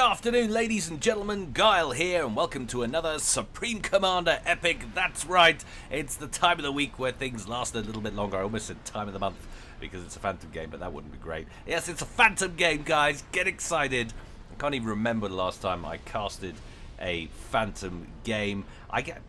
afternoon, ladies and gentlemen. Guile here, and welcome to another Supreme Commander Epic. That's right, it's the time of the week where things last a little bit longer. I almost said time of the month because it's a Phantom game, but that wouldn't be great. Yes, it's a Phantom game, guys. Get excited. I can't even remember the last time I casted a Phantom game. I get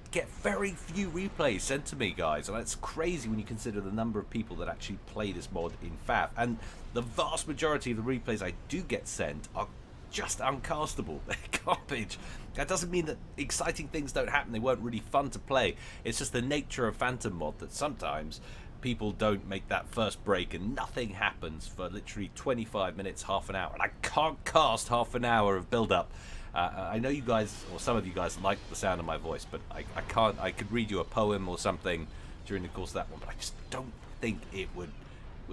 very few replays sent to me, guys, and that's crazy when you consider the number of people that actually play this mod in FAF. And the vast majority of the replays I do get sent are just uncastable. They're garbage. That doesn't mean that exciting things don't happen. They weren't really fun to play. It's just the nature of Phantom mod that sometimes people don't make that first break and nothing happens for literally 25 minutes, half an hour. And I can't cast half an hour of build-up. I know you guys, or some of you guys, like the sound of my voice, but I can't. I could read you a poem or something during the course of that one, but I just don't think it would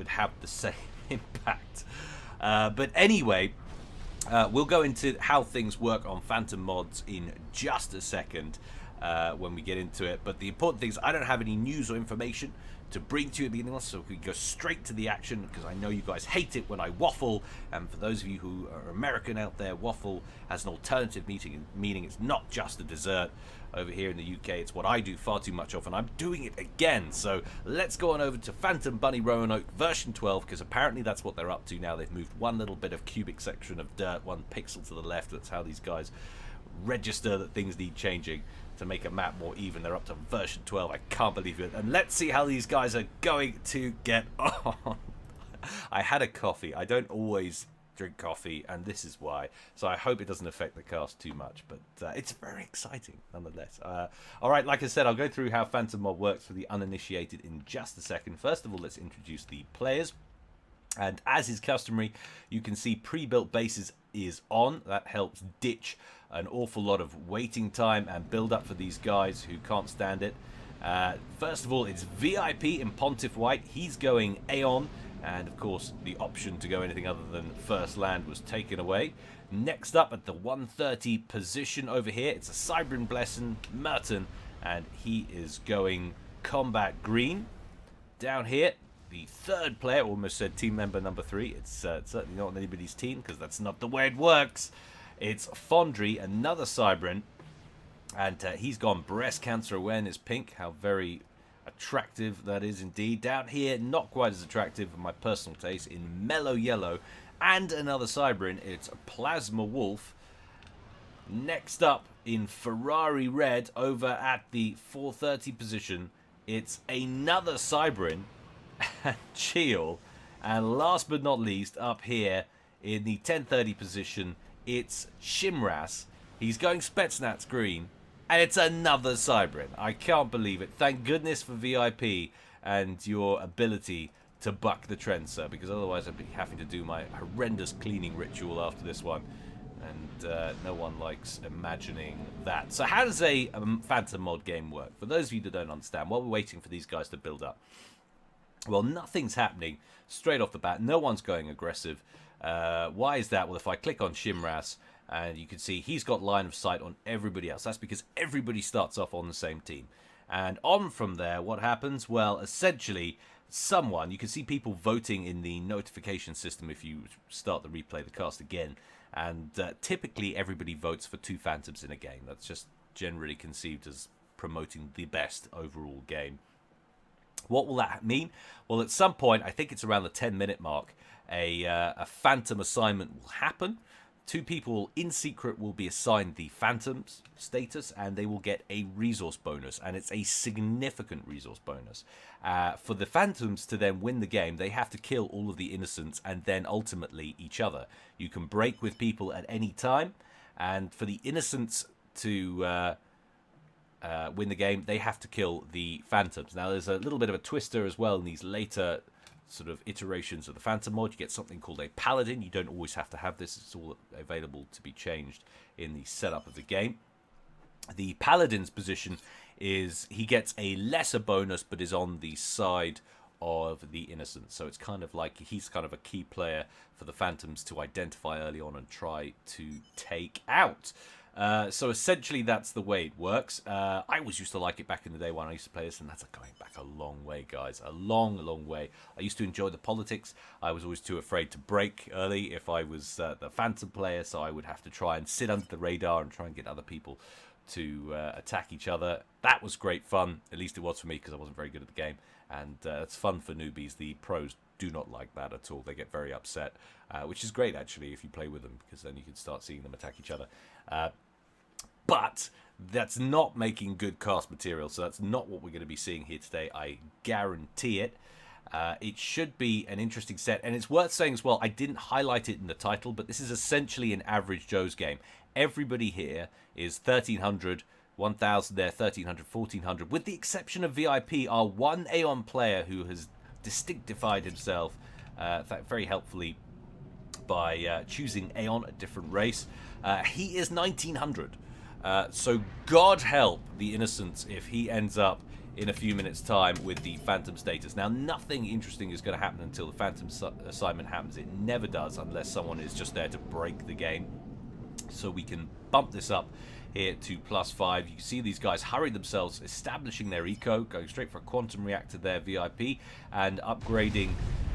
have the same impact. But anyway, we'll go into how things work on Phantom mods in just a second when we get into it. But the important thing is I don't have any news or information to bring to you at the beginning, so we can go straight to the action, because I know you guys hate it when I waffle. And for those of you who are American out there, waffle has an alternative meaning. It's not just a dessert. Over here in the UK, it's what I do far too much of, and I'm doing it again. So let's go on over to Phantom Bunny Roanoke version 12, because apparently that's what they're up to now. They've moved one little bit of cubic section of dirt, 1 pixel to the left. That's how these guys register that things need changing to make a map more even. They're up to version 12. I can't believe it. And let's see how these guys are going to get on. I had a coffee. I don't always drink coffee, and this is why. So I hope it doesn't affect the cast too much, but it's very exciting nonetheless. All right, like I said, I'll go through how Phantom mod works for the uninitiated in just a second. First of all, let's introduce the players. And as is customary, you can see pre-built bases is on. That helps ditch an awful lot of waiting time and build up for these guys who can't stand it. First of all, it's VIP in Pontiff White. He's going Aeon, and of course the option to go anything other than First Land was taken away. Next up at the 130 position over here, it's a Cybran Blessing, Merton, and he is going Combat Green. Down here, the third player, almost said team member number 3. It's certainly not anybody's team, because that's not the way it works. It's Fondry, another Cybran, and he's gone Breast Cancer Awareness Pink. How very attractive that is indeed. Down here, not quite as attractive for my personal taste, in Mellow Yellow, and another Cybran. It's Plasma Wolf. Next up, in Ferrari Red, over at the 430 position, it's another Cybran, and Cheel. And last but not least, up here in the 1030 position, it's Shimras. He's going Spetsnaz Green, and it's another Cybran. I can't believe it. Thank goodness for VIP and your ability to buck the trend, sir, because otherwise I'd be having to do my horrendous cleaning ritual after this one, and no one likes imagining that. So how does a Phantom mod game work? For those of you that don't understand, while we're waiting for these guys to build up, well, nothing's happening straight off the bat. No one's going aggressive. Why is that? Well, if I click on Shimras, and you can see he's got line of sight on everybody else. That's because everybody starts off on the same team. And on from there, what happens? Well, essentially, you can see people voting in the notification system if you start the replay, the cast again. And typically, everybody votes for 2 Phantoms in a game. That's just generally conceived as promoting the best overall game. What will that mean? Well, at some point, I think it's around the 10-minute mark, a Phantom assignment will happen. 2 people in secret will be assigned the Phantom's status, and they will get a resource bonus, and it's a significant resource bonus. For the Phantoms to then win the game, they have to kill all of the innocents and then ultimately each other. You can break with people at any time, and for the innocents to win the game, they have to kill the Phantoms. Now, there's a little bit of a twister as well in these later sort of iterations of the Phantom mod. You get something called a Paladin. You don't always have to have this. It's all available to be changed in the setup of the game. The Paladin's position is he gets a lesser bonus, but is on the side of the innocent. So it's kind of like he's kind of a key player for the Phantoms to identify early on and try to take out. So essentially, that's the way it works. I always used to like it back in the day when I used to play this, and that's going back a long way, guys. A long, long way. I used to enjoy the politics. I was always too afraid to break early if I was the Phantom player, so I would have to try and sit under the radar and try and get other people to attack each other. That was great fun. At least it was for me, because I wasn't very good at the game. And it's fun for newbies. The pros do not like that at all. They get very upset, which is great, actually, if you play with them, because then you can start seeing them attack each other. But that's not making good cast material, so that's not what we're going to be seeing here today. I guarantee it. It should be an interesting set, and it's worth saying as well, I didn't highlight it in the title, but this is essentially an average Joe's game. Everybody here is 1300, 1000 there, 1300, 1400, with the exception of VIP, our one Aeon player who has distinctified himself very helpfully by choosing Aeon, a different race. He is 1900. So God help the innocents if he ends up in a few minutes' time with the Phantom status. Now, nothing interesting is going to happen until the Phantom assignment happens. It never does unless someone is just there to break the game. So we can bump this up here to +5. You can see these guys hurry themselves, establishing their eco, going straight for a quantum reactor there, VIP, and upgrading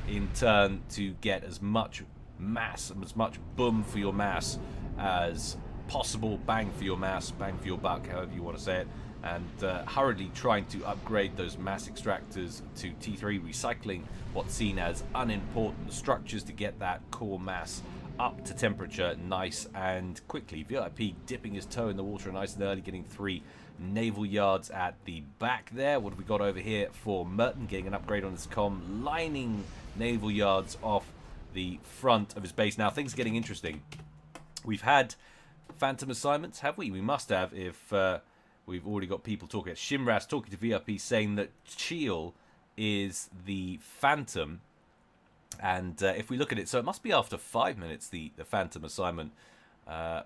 in turn to get as much mass, as much boom for your mass as possible, bang for your mass, bang for your buck, however you want to say it, and hurriedly trying to upgrade those mass extractors to T3, recycling what's seen as unimportant structures to get that core mass up to temperature nice and quickly. VIP dipping his toe in the water nice and early, getting 3 naval yards at the back there. What have we got over here for Merton? Getting an upgrade on his comm, lining naval yards off the front of his base. Now, things are getting interesting. We've had Phantom assignments, have we? We must have, if we've already got people talking. Shimras talking to VIP, saying that Cheel is the Phantom. And if we look at it, so it must be after 5 minutes, the Phantom assignment,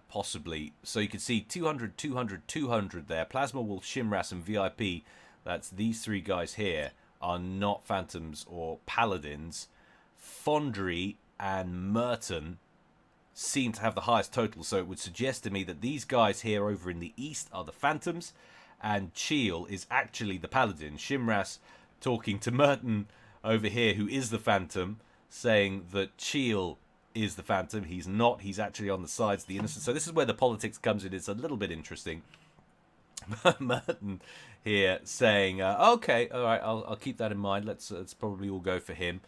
possibly. So you can see 200, 200, 200 there. Plasma Wolf, Shimras, and VIP, that's these 3 guys here, are not Phantoms or Paladins. Fondry and Merton seem to have the highest total, so it would suggest to me that these guys here over in the east are the Phantoms, and Cheel is actually the Paladin. Shimras talking to Merton over here, who is the Phantom, saying that Cheel is the Phantom. He's not. He's actually on the sides of the innocent. So this is where the politics comes in. It's a little bit interesting. Merton here saying, okay, all right, I'll keep that in mind. Let's probably all go for him.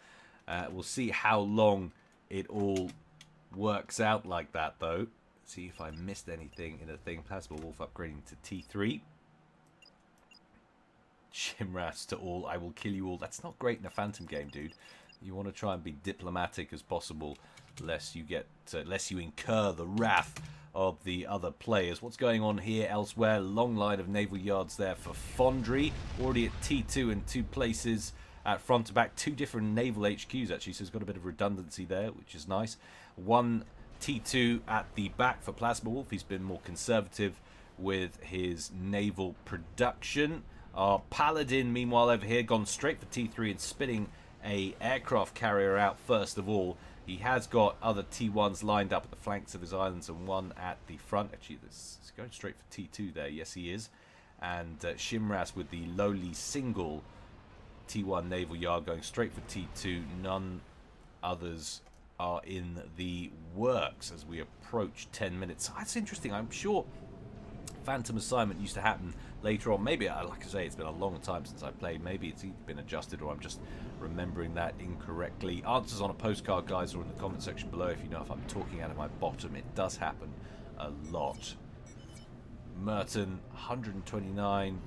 We'll see how long it all works out like that, though. See if I missed anything in the thing. Plasma Wolf upgrading to T3. Shimras to all. I will kill you all. That's not great in a Phantom game, dude. You want to try and be diplomatic as possible, lest you incur the wrath of the other players. What's going on here elsewhere? Long line of naval yards there for Fondry. Already at T2 in 2 places at front to back. 2 different naval HQs, actually, so it's got a bit of redundancy there, which is nice. 1 T2 at the back for Plasma Wolf. He's been more conservative with his naval production. Our Paladin, meanwhile, over here, gone straight for T3 and spitting a aircraft carrier out first of all. He has got other T1s lined up at the flanks of his islands and 1 at the front. Actually, this is going straight for T2 there. Yes, he is. And Shimras with the lowly single T1 naval yard going straight for T2. None others are in the works as we approach 10 minutes. That's interesting. I'm sure Phantom assignment used to happen later on. Maybe, like I say, it's been a long time since I played. Maybe it's either been adjusted or I'm just remembering that incorrectly. Answers on a postcard, guys, or in the comment section below if you know if I'm talking out of my bottom. It does happen a lot. Merton, 129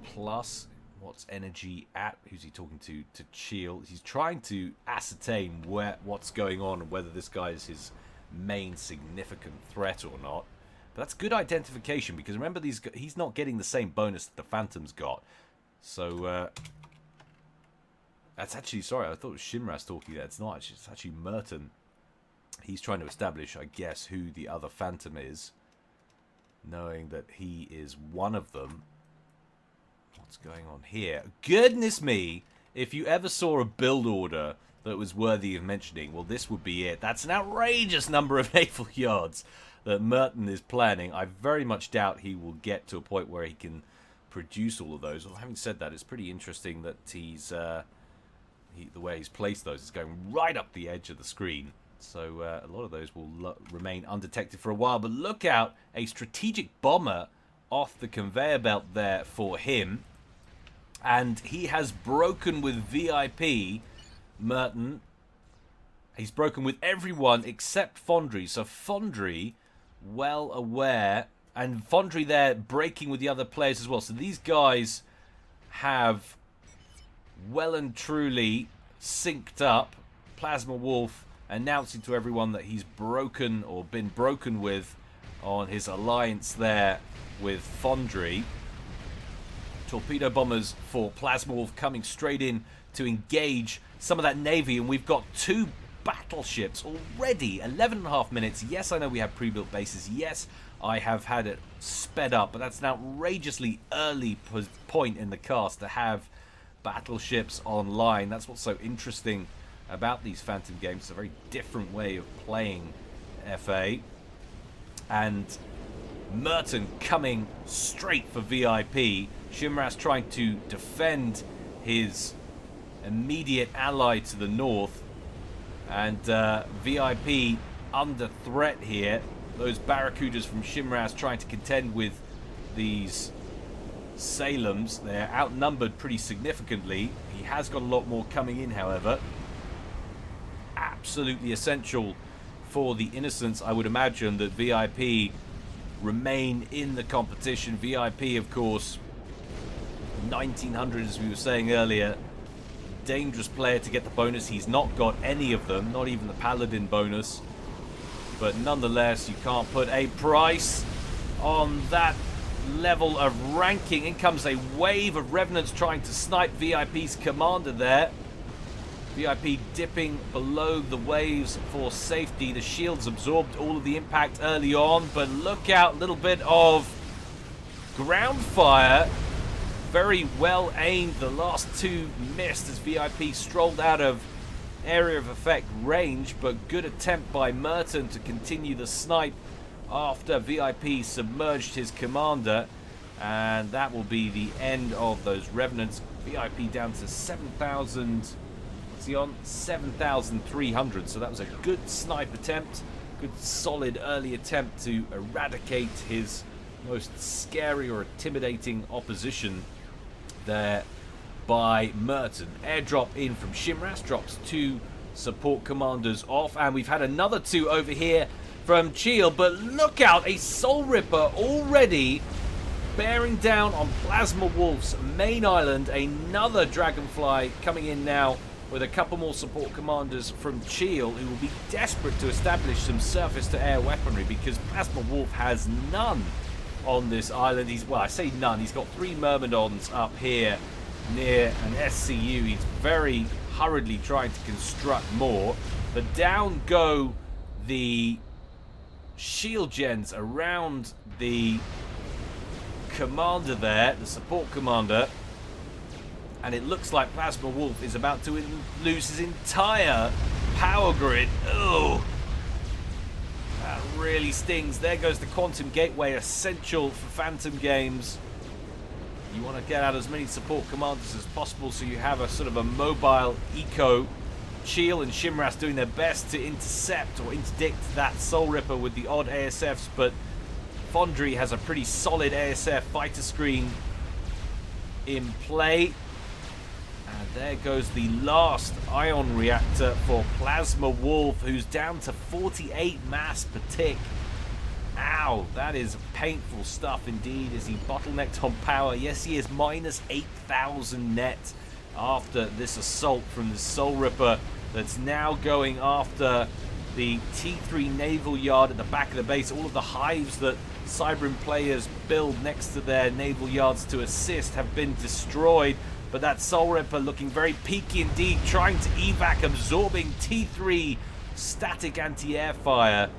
plus. What's energy at? Who's he talking to? To Cheel. He's trying to ascertain what's going on and whether this guy is his main significant threat or not. But that's good identification, because remember, he's not getting the same bonus that the Phantom's got. So that's actually, sorry, I thought it was Shimras talking there. It's not actually, it's actually Merton. He's trying to establish, I guess, who the other Phantom is, knowing that he is one of them. What's going on here? Goodness me, if you ever saw a build order that was worthy of mentioning, well, this would be it. That's an outrageous number of naval yards. that Merton is planning. I very much doubt he will get to a point where he can produce all of those. Well, having said that, it's pretty interesting that he's the way he's placed those is going right up the edge of the screen. So a lot of those will remain undetected for a while. But look out, a strategic bomber off the conveyor belt there for him. And he has broken with VIP, Merton. He's broken with everyone except Fondry. So Fondry, well aware. And Fondry there breaking with the other players as well. So these guys have well and truly synced up. Plasma Wolf announcing to everyone that he's broken or been broken with on his alliance there with Fondry. Torpedo bombers for Plasma Wolf coming straight in to engage some of that navy, and we've got 2 battleships already. 11.5 minutes. Yes, I know we have pre-built bases. Yes, I have had it sped up, but that's an outrageously early point in the cast to have battleships online. That's what's so interesting about these Phantom games. It's a very different way of playing FA. And Merton coming straight for VIP. Shimras trying to defend his immediate ally to the north. And VIP under threat here. Those Barracudas from Shimras trying to contend with these Salems. They're outnumbered pretty significantly. He has got a lot more coming in, however. Absolutely essential for the Innocents, I would imagine, that VIP remain in the competition. VIP, of course, 1900, as we were saying earlier. Dangerous player to get the bonus. He's not got any of them, not even the Paladin bonus. But nonetheless, you can't put a price on that level of ranking. In comes a wave of Revenants trying to snipe VIP's commander there. VIP dipping below the waves for safety. The shields absorbed all of the impact early on, but look out, a little bit of ground fire. Very well aimed. The last 2 missed as VIP strolled out of area of effect range, but good attempt by Merton to continue the snipe after VIP submerged his commander, and that will be the end of those Revenants. VIP down to 7,000. What's he on? 7,300. So that was a good snipe attempt, good solid early attempt to eradicate his most scary or intimidating opposition there by Merton. Airdrop in from Shimras, drops 2 support commanders off, and we've had another 2 over here from Cheel, but look out, a Soul Ripper already bearing down on Plasma Wolf's main island. Another Dragonfly coming in now with a couple more support commanders from Cheel, who will be desperate to establish some surface-to-air weaponry because Plasma Wolf has none on this island. Well, I say none, he's got 3 Myrmidons up here near an SCU. He's very hurriedly trying to construct more, but down go the shield gens around the commander there, the support commander, and it looks like Plasma Wolf is about to lose his entire power grid. Oh, that really stings. There goes the Quantum Gateway, essential for Phantom games. You want to get out as many support commanders as possible so you have a sort of a mobile eco. Cheel and Shimras doing their best to intercept or interdict that Soul Ripper with the odd ASFs, but Fondry has a pretty solid ASF fighter screen in play. And there goes the last ion reactor for Plasma Wolf, who's down to 48 mass per tick. Ow, that is painful stuff indeed. Is he bottlenecked on power? Yes, he is. Minus 8,000 net after this assault from the Soul Ripper that's now going after the T3 naval yard at the back of the base. All of the hives that Cybran players build next to their naval yards to assist have been destroyed. But that Soul Ripper looking very peaky indeed, trying to evac, absorbing T3 static anti-air fire.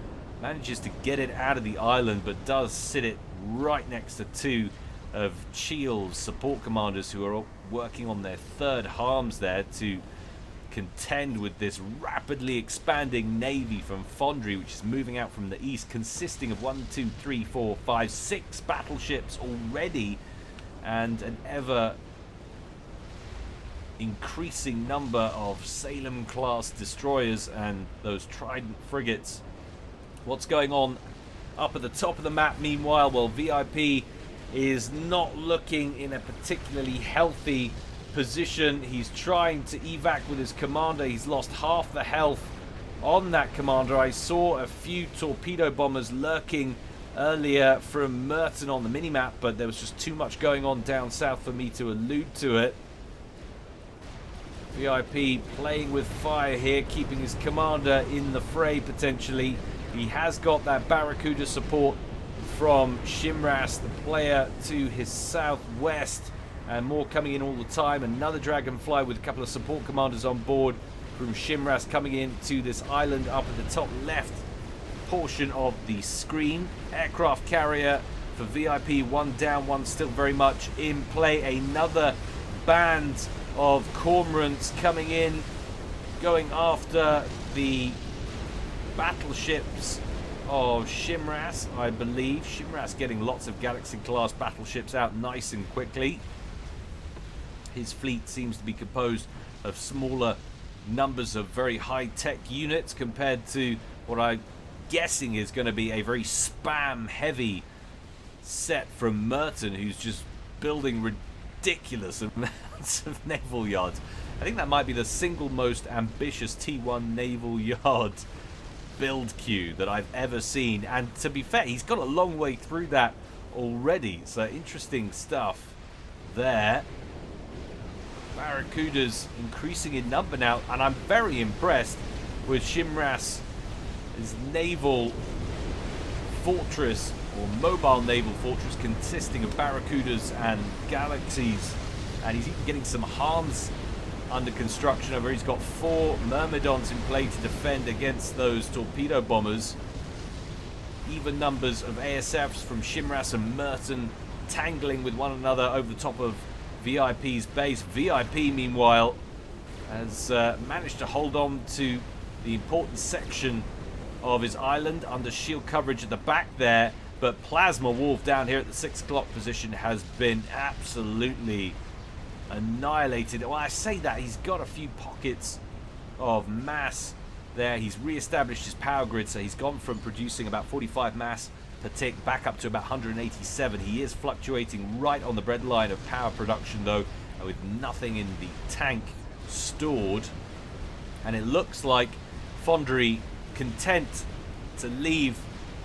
Manages to get it out of the island, but does sit it right next to 2 of Cheel's support commanders who are working on their 3rd harms there to contend with this rapidly expanding navy from Foundry, which is moving out from the east, consisting of 1, 2, 3, 4, 5, 6 battleships already, and an ever increasing number of Salem-class destroyers and those Trident frigates. What's going on up at the top of the map meanwhile? Well, VIP is not looking in a particularly healthy position. He's trying to evac with his commander. He's lost half the health on that commander. I saw a few torpedo bombers lurking earlier from Merton on the minimap, but there was just too much going on down south for me to allude to it. VIP playing with fire here, keeping his commander in the fray potentially. He has got that Barracuda support from Shimras, the player to his southwest, and more coming in all the time. Another Dragonfly with a couple of support commanders on board from Shimras coming in to this island up at the top left portion of the screen. Aircraft carrier for VIP, one down, one still very much in play. Another band of cormorants coming in, going after the battleships of Shimras, I believe. Shimras getting lots of Galaxy-class battleships out nice and quickly. His fleet seems to be composed of smaller numbers of very high-tech units compared to what I'm guessing is going to be a very spam-heavy set from Merton, who's just building ridiculous amounts of naval yards. I think that might be the single most ambitious T1 naval yard build queue that I've ever seen, and to be fair, he's got a long way through that already, so interesting stuff there. Barracudas increasing in number now, and I'm very impressed with Shimras' naval fortress, or mobile naval fortress, consisting of Barracudas and Galaxies, and he's even getting some harms under construction over. He's got 4 Myrmidons in play to defend against those torpedo bombers. Even numbers of ASFs from Shimras and Merton tangling with one another over the top of VIP's base. VIP, meanwhile, has managed to hold on to the important section of his island under shield coverage at the back there, but Plasma Wolf down here at the 6 o'clock position has been absolutely annihilated. Well, I say that, he's got a few pockets of mass there. He's re-established his power grid, so he's gone from producing about 45 mass per tick back up to about 187. He is fluctuating right on the breadline of power production, though, with nothing in the tank stored. And it looks like Foundry content to leave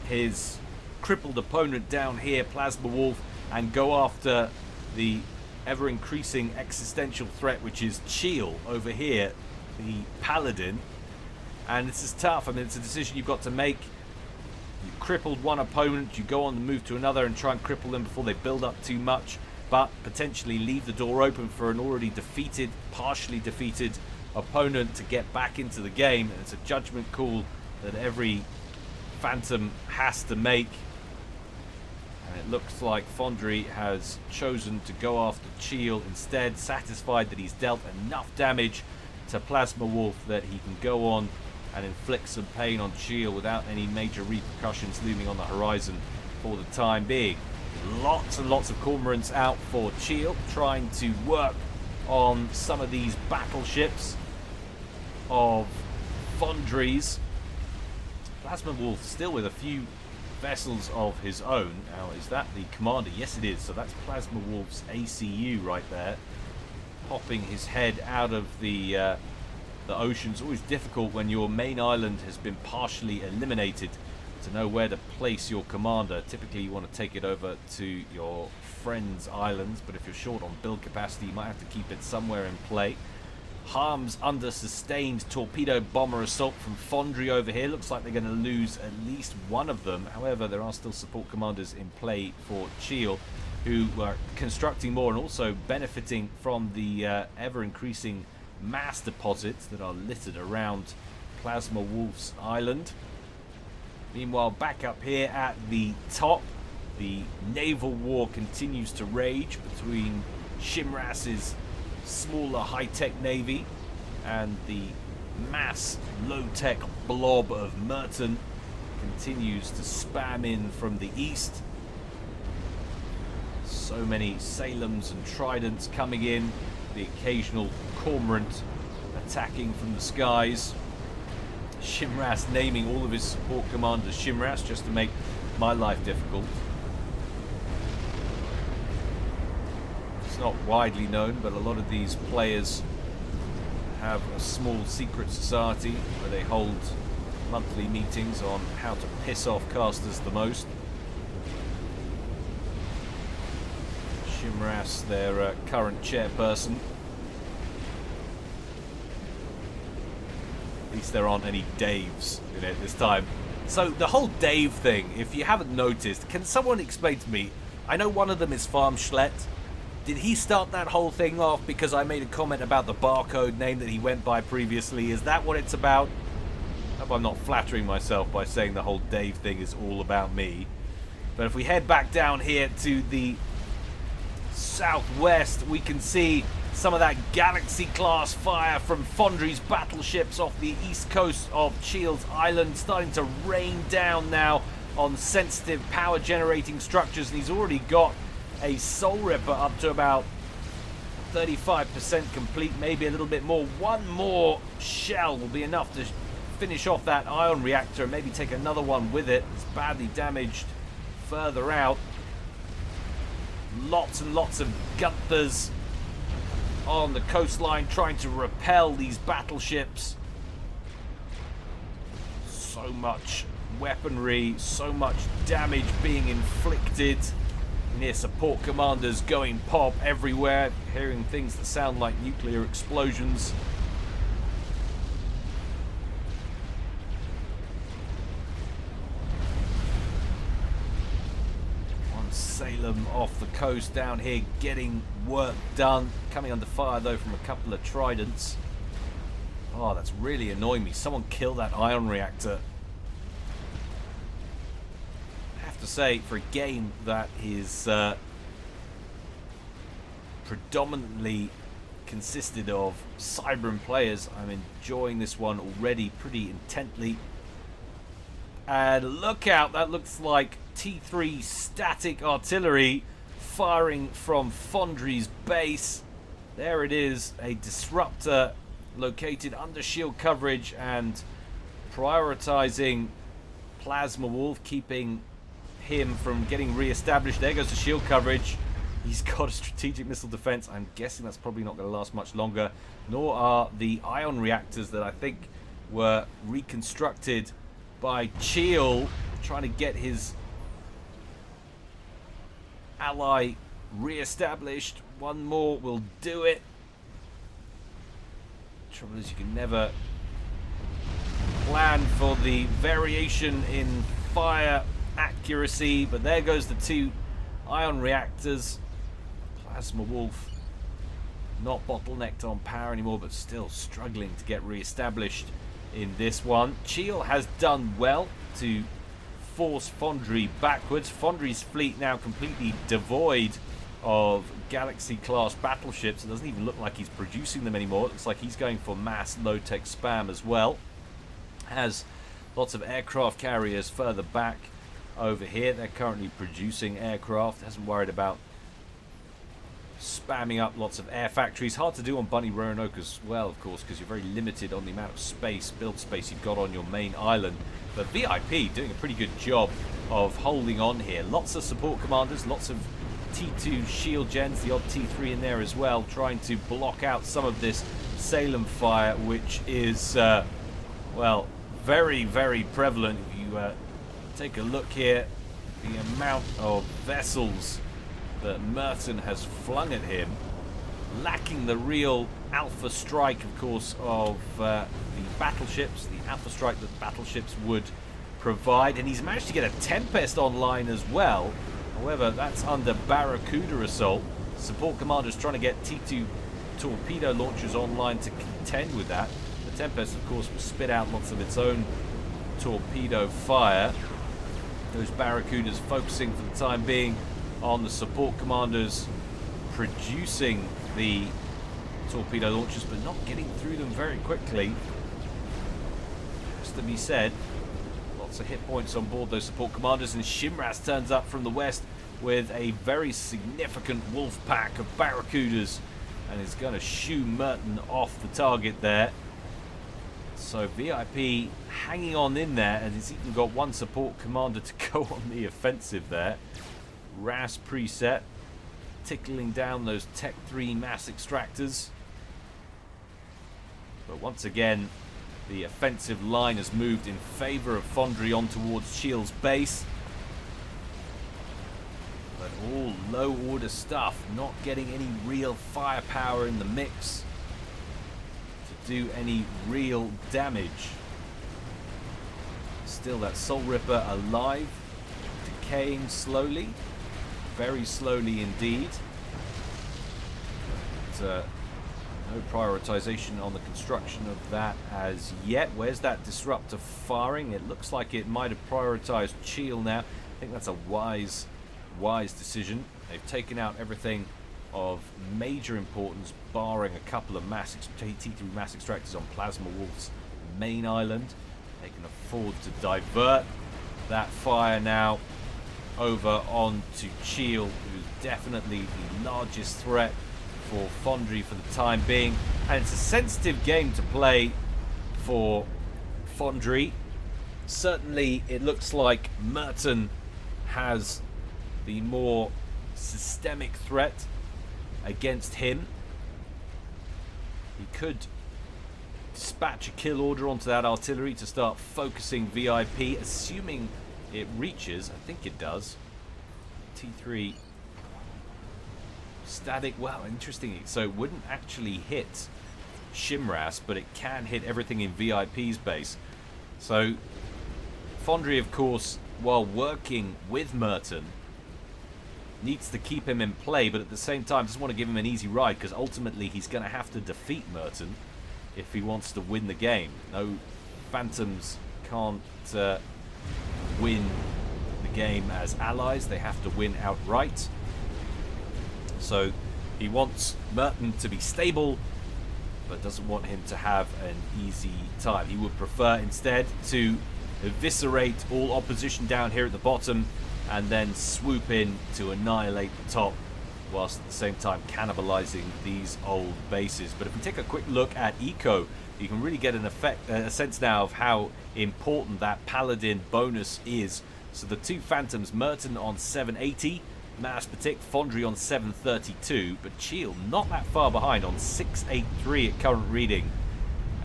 his crippled opponent down here, Plasma Wolf, and go after the ever-increasing existential threat, which is Cheel over here, the Paladin. And this is tough. I mean, it's a decision you've got to make. You crippled one opponent, you go on the move to another and try and cripple them before they build up too much, but potentially leave the door open for an already defeated, partially defeated opponent to get back into the game. And it's a judgment call that every Phantom has to make. And it looks like Foundry has chosen to go after Cheel instead, satisfied that he's dealt enough damage to Plasma Wolf that he can go on and inflict some pain on Cheel without any major repercussions looming on the horizon for the time being. Lots and lots of cormorants out for Cheel, trying to work on some of these battleships of Foundry's. Plasma Wolf still with a few vessels of his own. Now, is that the commander? Yes, it is. So that's Plasma Wolf's ACU right there, popping his head out of the ocean. It's always difficult when your main island has been partially eliminated to know where to place your commander. Typically, you want to take it over to your friend's islands, but if you're short on build capacity, you might have to keep it somewhere in play. Harms under sustained torpedo bomber assault from Foundry over here. Looks like they're going to lose at least one of them. However, there are still support commanders in play for Cheel, who are constructing more and also benefiting from the ever-increasing mass deposits that are littered around Plasma Wolf's island. Meanwhile, back up here at the top, the naval war continues to rage between Shimras's smaller high-tech navy and the mass low-tech blob of Merton continues to spam in from the east. So many Salems and Tridents coming in, the occasional Cormorant attacking from the skies. Shimras naming all of his support commanders Shimras just to make my life difficult. It's not widely known, but a lot of these players have a small secret society where they hold monthly meetings on how to piss off casters the most. Shimras, their current chairperson. At least there aren't any Daves in it this time. So the whole Dave thing, if you haven't noticed, can someone explain to me? I know one of them is Farm Schlett. Did he start that whole thing off because I made a comment about the barcode name that he went by previously? Is that what it's about? I hope I'm not flattering myself by saying the whole Dave thing is all about me. But if we head back down here to the southwest, we can see some of that Galaxy-class fire from Fondry's battleships off the east coast of Shields Island, starting to rain down now on sensitive power-generating structures, and he's already got a Soul Ripper up to about 35% complete, maybe a little bit more. One more shell will be enough to finish off that ion reactor and maybe take another one with it. It's badly damaged further out. Lots and lots of Gunthers on the coastline trying to repel these battleships. So much weaponry, so much damage being inflicted. Near support commanders going pop everywhere, hearing things that sound like nuclear explosions. One Salem off the coast down here getting work done. Coming under fire though from a couple of Tridents. Oh, that's really annoying me. Someone kill that ion reactor. To say, for a game that is predominantly consisted of Cybran players, I'm enjoying this one already pretty intently. And look out, that looks like T3 static artillery firing from Fondry's base. There it is, a disruptor located under shield coverage and prioritizing Plasma Wolf, keeping him from getting re-established. There goes the shield coverage. He's got a strategic missile defense. I'm guessing that's probably not going to last much longer, nor are the ion reactors that I think were reconstructed by Cheel, trying to get his ally re-established. One more will do it. Trouble is, you can never plan for the variation in fire accuracy, but there goes the two ion reactors. Plasma Wolf not bottlenecked on power anymore, but still struggling to get re-established in this one. Cheel has done well to force Fondry backwards. Fondry's fleet now completely devoid of Galaxy-class battleships. It doesn't even look like he's producing them anymore. It looks like he's going for mass low-tech spam as well. Has lots of aircraft carriers further back over here. They're currently producing aircraft. Hasn't worried about spamming up lots of air factories. Hard to do on Bunny Roanoke as well, of course, because you're very limited on the amount of space, build space you've got on your main island. But VIP doing a pretty good job of holding on here. Lots of support commanders, lots of T2 shield gens, the odd T3 in there as well, trying to block out some of this Salem fire, which is, well, very, very prevalent. If you take a look here, the amount of vessels that Merton has flung at him, lacking the real alpha strike, of course, of the battleships, the alpha strike that battleships would provide. And he's managed to get a Tempest online as well. However, that's under Barracuda assault. Support commanders trying to get T2 torpedo launchers online to contend with that. The Tempest, of course, will spit out lots of its own torpedo fire. Those Barracudas focusing for the time being on the support commanders producing the torpedo launchers, but not getting through them very quickly. Has to be said. Lots of hit points on board those support commanders, and Shimras turns up from the west with a very significant wolf pack of Barracudas and is going to shoo Merton off the target there. So VIP hanging on in there, and he's even got one support commander to go on the offensive there. RAS preset, tickling down those Tech 3 mass extractors. But once again, the offensive line has moved in favour of Fondry on towards Shields base. But all low order stuff, not getting any real firepower in the mix to do any real damage. Still that Soul Ripper alive, decaying slowly, very slowly indeed. But, no prioritization on the construction of that as yet. Where's that disruptor firing? It looks like it might have prioritized Cheel now. I think that's a wise decision. They've taken out everything of major importance, barring a couple of T3 mass extractors on Plasma Wolf's main island. They can afford to divert that fire now over onto Cheel, who's definitely the largest threat for Fondry for the time being. And it's a sensitive game to play for Fondry. Certainly it looks like Merton has the more systemic threat against him. He could dispatch a kill order onto that artillery to start focusing VIP, assuming it reaches. I think it does. T3 static. Wow, interesting. So it wouldn't actually hit Shimras, but it can hit everything in VIP's base. So Fondry, of course, while working with Merton, needs to keep him in play, but at the same time doesn't want to give him an easy ride, because ultimately he's going to have to defeat Merton if he wants to win the game. No, Phantoms can't win the game as allies. They have to win outright. So he wants Merton to be stable, but doesn't want him to have an easy time. He would prefer instead to eviscerate all opposition down here at the bottom and then swoop in to annihilate the top, whilst at the same time cannibalizing these old bases. But if we take a quick look at Eco, you can really get a sense now of how important that Paladin bonus is. So the two Phantoms, Merton on 780, Mass Patik, Fondry on 732, but Cheel not that far behind on 683 at current reading.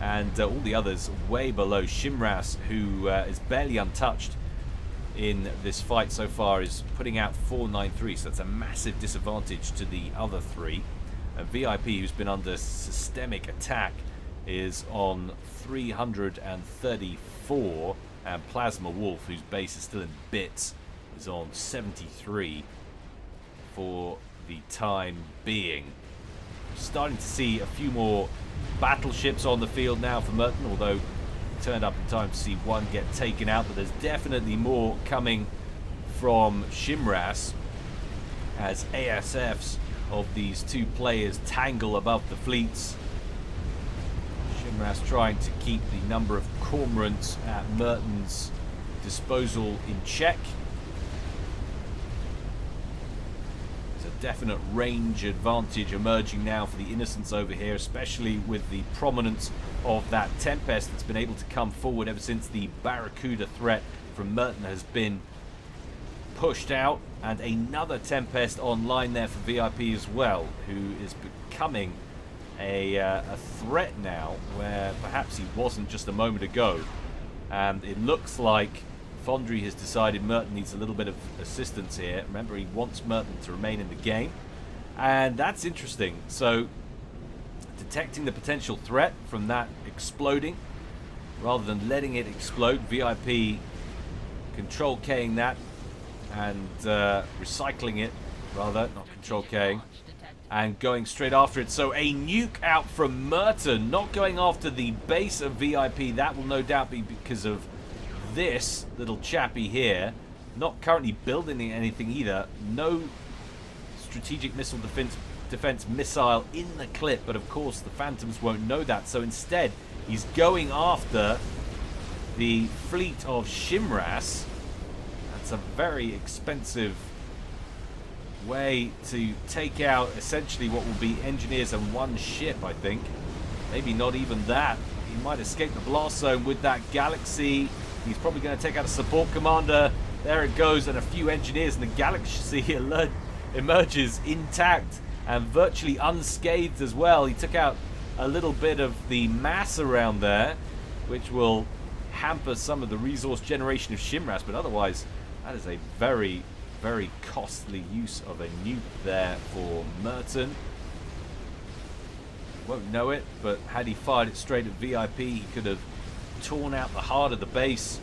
And all the others way below. Shimras, who is barely untouched in this fight so far, is putting out 493, so that's a massive disadvantage to the other three. And VIP, who's been under systemic attack, is on 334, and Plasma Wolf, whose base is still in bits, is on 73 for the time being. Starting to see a few more battleships on the field now for Merton, although turned up in time to see one get taken out, but there's definitely more coming from Shimras as ASFs of these two players tangle above the fleets. Shimras trying to keep the number of cormorants at Merton's disposal in check. There's a definite range advantage emerging now for the Innocents over here, especially with the prominence of that Tempest that's been able to come forward ever since the Barracuda threat from Merton has been pushed out, and another Tempest online there for VIP as well, who is becoming a threat now where perhaps he wasn't just a moment ago. And it looks like Fondry has decided Merton needs a little bit of assistance here. Remember, he wants Merton to remain in the game, and that's interesting. So detecting the potential threat from that exploding rather than letting it explode, VIP control K'ing that and recycling it, rather, not control K'ing, and going straight after it. So a nuke out from Merton, not going after the base of VIP. That will no doubt be because of this little chappy here, not currently building anything either. No strategic missile defense defense missile in the clip, but of course the Phantoms won't know that, so instead he's going after the fleet of Shimras. That's a very expensive way to take out essentially what will be engineers and one ship, I think. Maybe not even that. He might escape the blast zone with that Galaxy. He's probably going to take out a support commander. There it goes, and a few engineers, and the Galaxy alert emerges intact and virtually unscathed as well. He took out a little bit of the mass around there, which will hamper some of the resource generation of Shimras, but otherwise that is a very, very costly use of a nuke there for Merton. Won't know it, but had he fired it straight at VIP, he could have torn out the heart of the base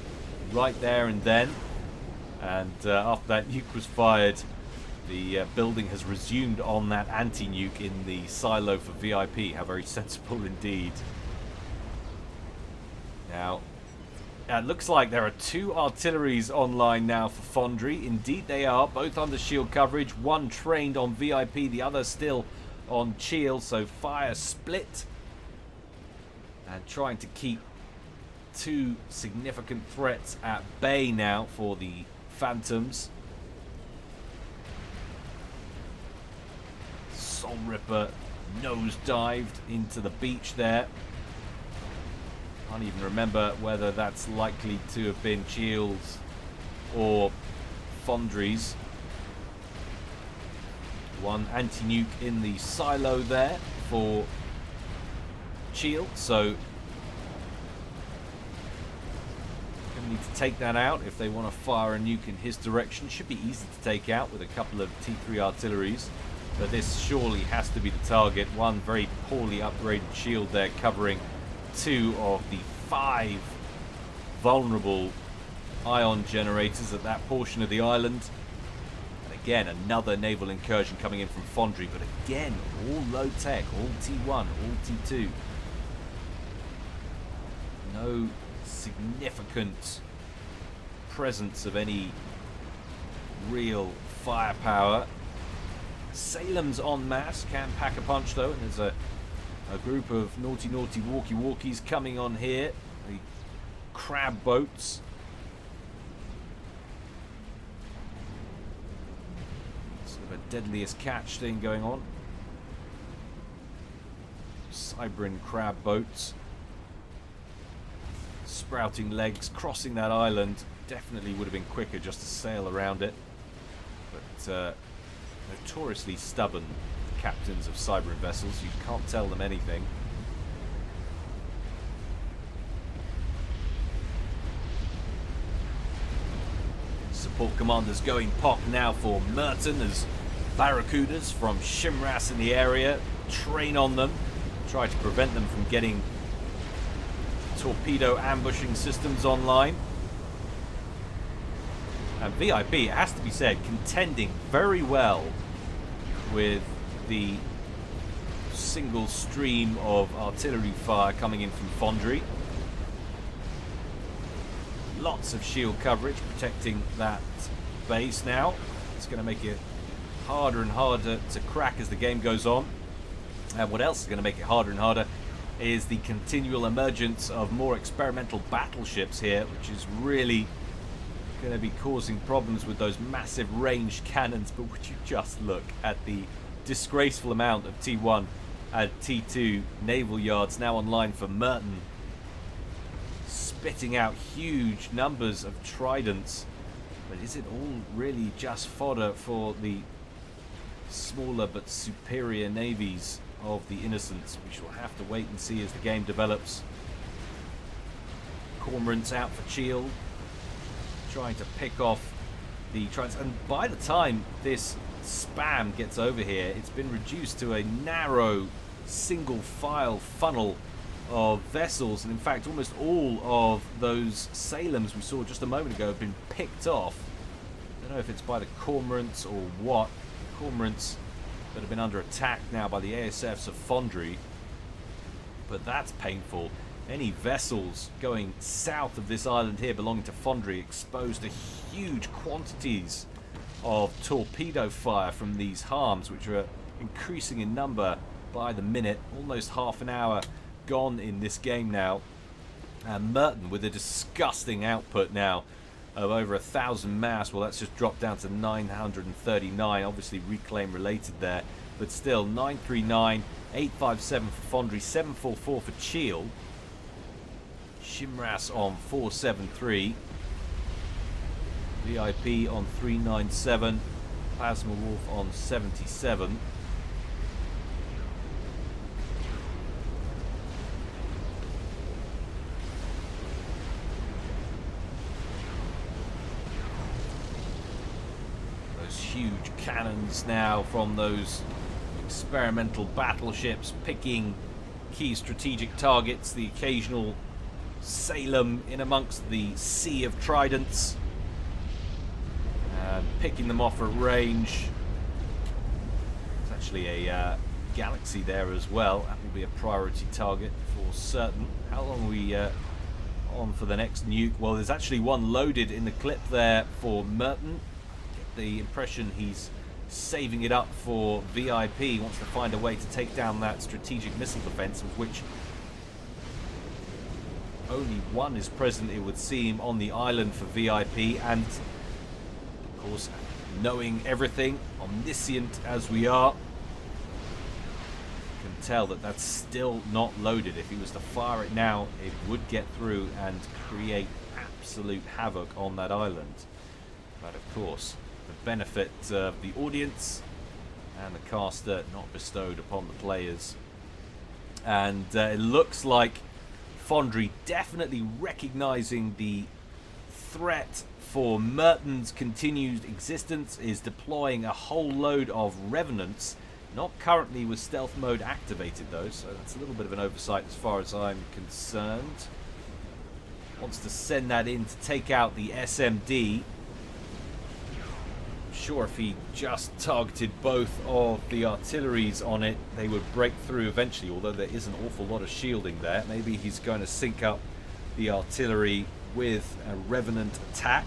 right there and then. And after that nuke was fired, the building has resumed on that anti-nuke in the silo for VIP. How very sensible indeed. Now, it looks like there are 2 artilleries online now for Fondry. Indeed they are, both under shield coverage. One trained on VIP, the other still on shield, so fire split. And trying to keep 2 significant threats at bay now for the Phantoms. Soul Ripper nose-dived into the beach there. Can't even remember whether that's likely to have been Shields or Fondry's. One anti-nuke in the silo there for Shield, so gonna need to take that out if they want to fire a nuke in his direction. Should be easy to take out with a couple of T3 artilleries, but this surely has to be the target. One very poorly upgraded shield there covering 2 of the 5 vulnerable ion generators at that portion of the island. And again, another naval incursion coming in from Fondry, but again, all low tech, all T1, all T2. No significant presence of any real firepower. Salem's en masse can pack a punch though, and there's a group of naughty walkie-walkies coming on here. The crab boats. Sort of a deadliest catch thing going on. Cybrin crab boats. Sprouting legs, crossing that island. Definitely would have been quicker just to sail around it. But notoriously stubborn captains of Cybrin vessels. You can't tell them anything. Support commanders going pop now for Merton as Barracudas from Shimras in the area train on them, try to prevent them from getting torpedo ambushing systems online. And VIP, it has to be said, contending very well with the single stream of artillery fire coming in from Fondry. Lots of shield coverage protecting that base now. It's going to make it harder and harder to crack as the game goes on. And what else is going to make it harder and harder is the continual emergence of more experimental battleships here, which is really going to be causing problems with those massive ranged cannons. But would you just look at the disgraceful amount of T1 and T2 naval yards now online for Merton, spitting out huge numbers of tridents. But is it all really just fodder for the smaller but superior navies of the Innocents? We shall have to wait and see as the game develops. Cormorants out for shield, trying to pick off the tridents, and by the time this spam gets over here, it's been reduced to a narrow single file funnel of vessels, and in fact almost all of those Salems we saw just a moment ago have been picked off. I don't know if it's by the Cormorants or what. Cormorants that have been under attack now by the ASFs of Fondry, but that's painful. Any vessels going south of this island here belonging to Fondry exposed to huge quantities of torpedo fire from these harms, which are increasing in number by the minute. Almost half an hour gone in this game now. And Merton with a disgusting output now of over 1,000 mass. Well, that's just dropped down to 939. Obviously reclaim related there. But still, 939, 857 for Fondry, 744 for Cheel. Shimras on 473. VIP on 397. Plasma Wolf on 77. Those huge cannons now from those experimental battleships picking key strategic targets, the occasional Salem in amongst the sea of tridents, picking them off at range. There's actually a Galaxy there as well. That will be a priority target for certain. How long are we on for the next nuke? Well, there's actually one loaded in the clip there for Merton. Get the impression he's saving it up for VIP. He wants to find a way to take down that strategic missile defense, of which only one is present, it would seem, on the island for VIP. And of course, knowing everything, omniscient as we are, can tell that that's still not loaded. If he was to fire it now, it would get through and create absolute havoc on that island. But of course, the benefit of the audience and the caster not bestowed upon the players. And it looks like Fondry definitely recognizing the threat for Merton's continued existence, is deploying a whole load of Revenants, not currently with stealth mode activated though, so that's a little bit of an oversight as far as I'm concerned. Wants to send that in to take out the SMD. Sure, if he just targeted both of the artilleries on it, they would break through eventually, although there is an awful lot of shielding there. Maybe he's going to sync up the artillery with a Revenant attack.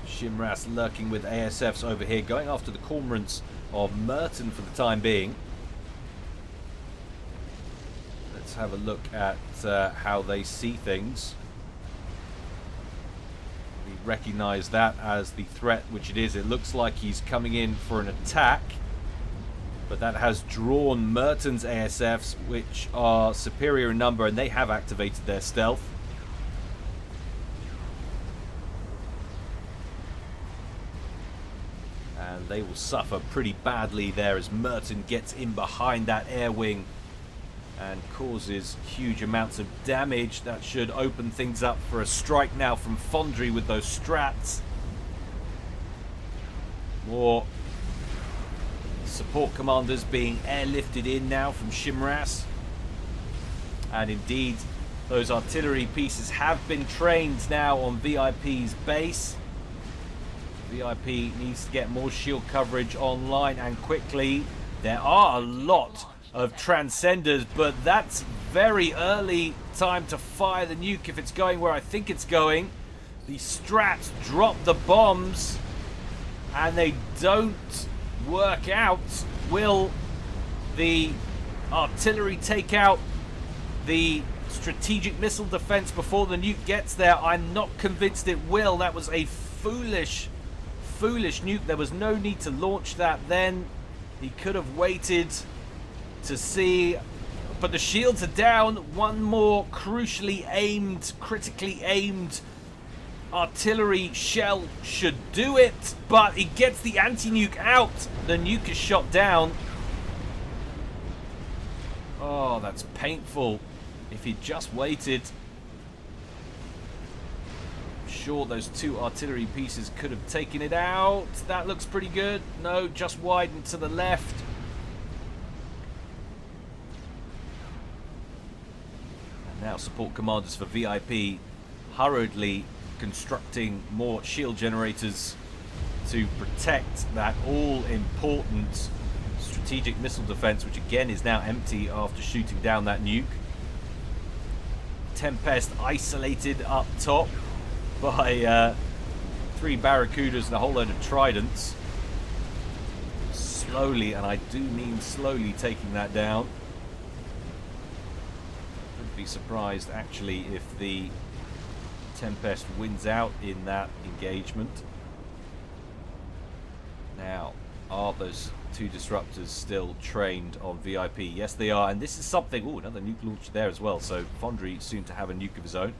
Shimras lurking with ASFs over here, going after the cormorants of Merton for the time being. Let's have a look at how they see things. We recognize that as the threat, which it is. It looks like he's coming in for an attack, but that has drawn Merton's ASFs, which are superior in number, and they have activated their stealth. And they will suffer pretty badly there as Merton gets in behind that air wing and causes huge amounts of damage. That should open things up for a strike now from Fondry with those strats. More support commanders being airlifted in now from Shimras. And indeed, those artillery pieces have been trained now on VIP's base. VIP needs to get more shield coverage online and quickly. There are a lot of Transcenders, but that's very early time to fire the nuke if it's going where I think it's going. The strats drop the bombs and they don't work out. Will the artillery take out the strategic missile defense before the nuke gets there? I'm not convinced it will. That was a foolish nuke. There was no need to launch that then. He could have waited to see, but the shields are down. One more crucially aimed, critically aimed artillery shell should do it, but he gets the anti-nuke out. The nuke is shot down. Oh, that's painful. If he'd just waited, sure, those two artillery pieces could have taken it out. That looks pretty good. No, just widened to the left. And now support commanders for VIP hurriedly constructing more shield generators to protect that all-important strategic missile defense, which again is now empty after shooting down that nuke. Tempest isolated up top by 3 Barracudas and a whole load of Tridents. slowly, and I do mean slowly, taking that down. Wouldn't be surprised, actually, if the Tempest wins out in that engagement. Now, are those two disruptors still trained on VIP? Yes, they are, and this is something... Oh, another nuke launcher there as well, so Fondry soon to have a nuke of his own.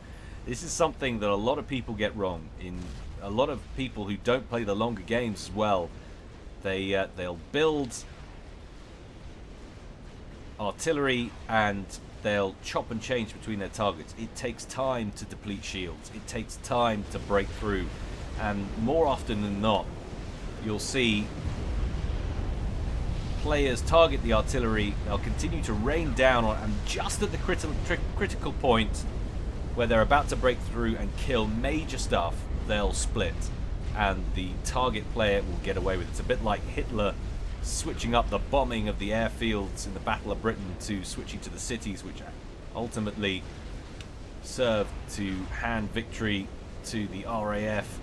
This is something that a lot of people get wrong. In a lot of people who don't play the longer games as well, they'll build artillery and they'll chop and change between their targets. It takes time to deplete shields. It takes time to break through. And more often than not, you'll see players target the artillery. They'll continue to rain down on it, and just at the critical point where they're about to break through and kill major stuff, they'll split. And the target player will get away with it. It's a bit like Hitler switching up the bombing of the airfields in the Battle of Britain to switching to the cities, which ultimately served to hand victory to the RAF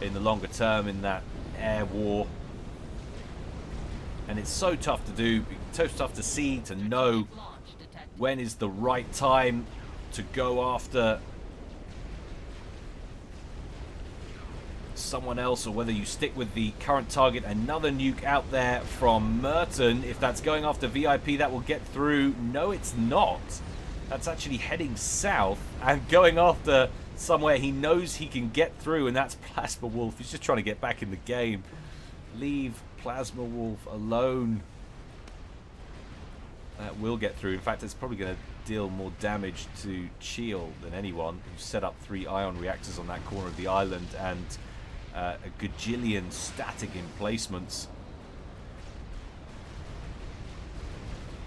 in the longer term in that air war. And it's so tough to do, so tough to see, to know when is the right time to go after someone else, or whether you stick with the current target. Another nuke out there from Merton. If that's going after VIP, that will get through. No, it's not. That's actually heading south and going after somewhere he knows he can get through, and that's Plasma Wolf. He's just trying to get back in the game. Leave Plasma Wolf alone. That will get through. In fact, it's probably going to deal more damage to Cheel than anyone, who set up 3 ion reactors on that corner of the island and a gajillion static emplacements.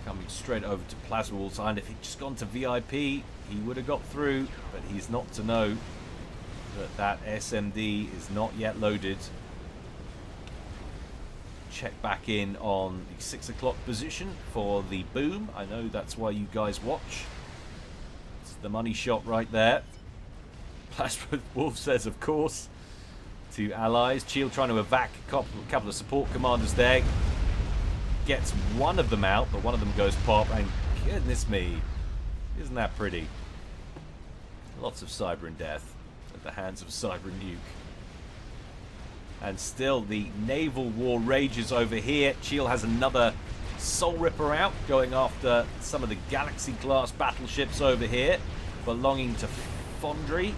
Coming straight over to Plasma Wolf's island. If he'd just gone to VIP, he would have got through, but he's not to know that that SMD is not yet loaded. Check back in on the 6 o'clock position for the boom. I know that's why you guys watch. It's the money shot right there. Plasma Wolf says, of course, to allies. Cheel trying to evac a couple of support commanders there. Gets one of them out, but one of them goes pop, and goodness me, isn't that pretty? Lots of Cybran death at the hands of Cybran nuke. And still the naval war rages over here. Cheel has another Soul Ripper out, going after some of the Galaxy class battleships over here, belonging to Fondry.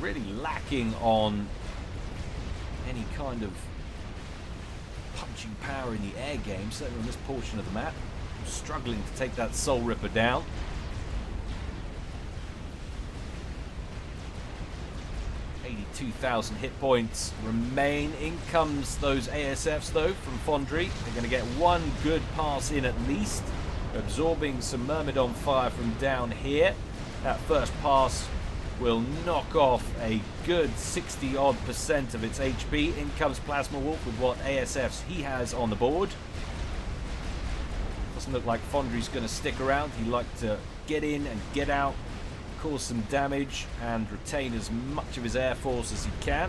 Really lacking on any kind of punching power in the air game, certainly on this portion of the map. Struggling to take that Soul Ripper down. 82,000 hit points remain. In comes those ASFs though from Fondry. They're going to get one good pass in at least, absorbing some Myrmidon fire from down here. That first pass will knock off a good 60-odd% of its HP. In comes Plasma Wolf with what ASFs he has on the board. Doesn't look like Fondry's going to stick around. He'd like to get in and get out, cause some damage, and retain as much of his air force as he can.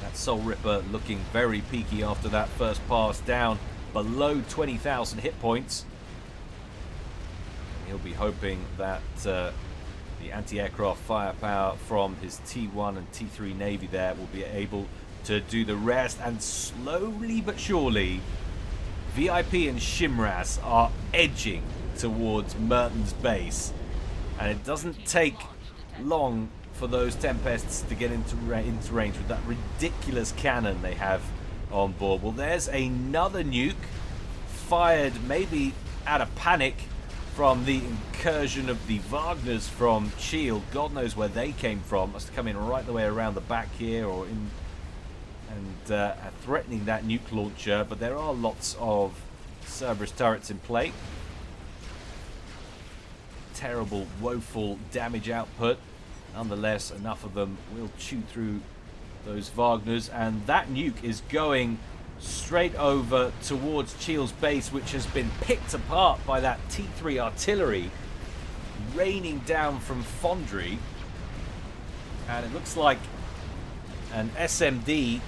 That Soul Ripper looking very peaky after that first pass, down below 20,000 hit points. He'll be hoping that the anti-aircraft firepower from his T1 and T3 Navy there will be able to do the rest. And slowly but surely, VIP and Shimras are edging towards Merton's base. And it doesn't take long for those Tempests to get into range with that ridiculous cannon they have on board. Well, there's another nuke fired maybe out of panic from the incursion of the Wagners from Cheel. God knows where they came from. Must have come in right the way around the back here, or in, and threatening that nuke launcher. But there are lots of Cerberus turrets in play. Terrible, woeful damage output. Nonetheless, enough of them will chew through those Wagners, and that nuke is going straight over towards Cheel's base, which has been picked apart by that T3 artillery raining down from Fondry. And it looks like an SMD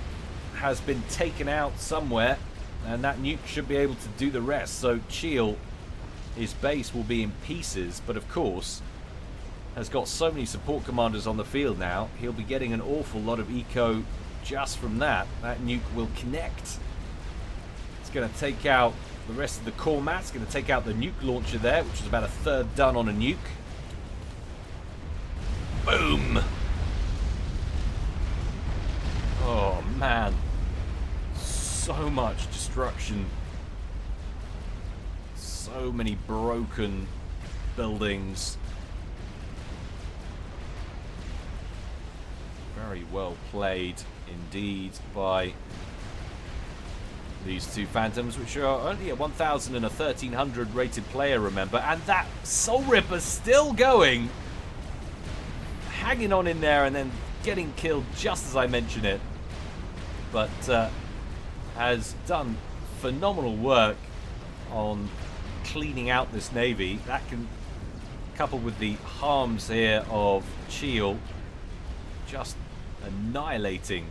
has been taken out somewhere, and that nuke should be able to do the rest. So Cheel, his base will be in pieces, but of course has got so many support commanders on the field now, he'll be getting an awful lot of eco just from that. That nuke will connect. It's going to take out the rest of the core mat. It's going to take out the nuke launcher there, which is about a third done on a nuke. Boom! Oh man, so much destruction, so many broken buildings. Very well played indeed by these two Phantoms, which are only a 1,000 and a 1,300 rated player, remember, and that Soul Ripper still going, hanging on in there and then getting killed just as I mention it. But has done phenomenal work on cleaning out this navy. That can, coupled with the harms here of Cheel, just annihilating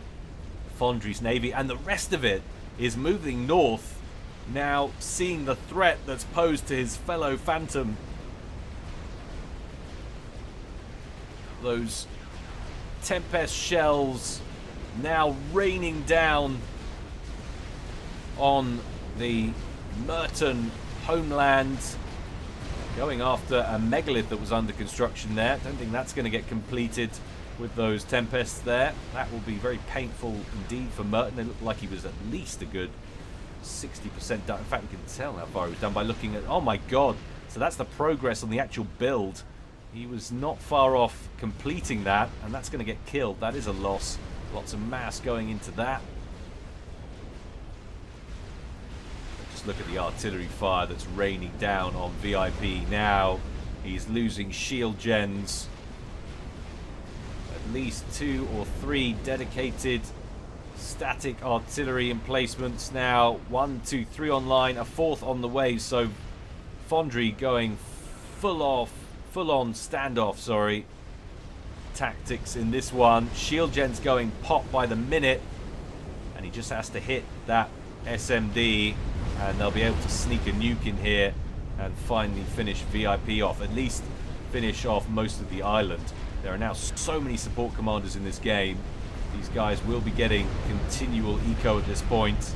Fondry's navy, and the rest of it is moving north, now seeing the threat that's posed to his fellow Phantom. Those Tempest shells now raining down on the Merton homeland, going after a megalith that was under construction there. Don't think that's going to get completed with those Tempests there. That will be very painful indeed for Merton. It looked like he was at least a good 60% done. In fact, we can tell how far he was done by looking at... Oh my god! So that's the progress on the actual build. He was not far off completing that, and that's going to get killed. That is a loss. Lots of mass going into that. Just look at the artillery fire that's raining down on VIP now. He's losing shield gens. At least 2 or 3 dedicated static artillery emplacements now. 1, 2, 3 online, a 4th on the way. So Fondry going full on standoff, tactics in this one. Shield gens going pop by the minute, and he just has to hit that SMD and they'll be able to sneak a nuke in here and finally finish VIP off, at least finish off most of the island. There are now so many support commanders in this game. These guys will be getting continual eco at this point.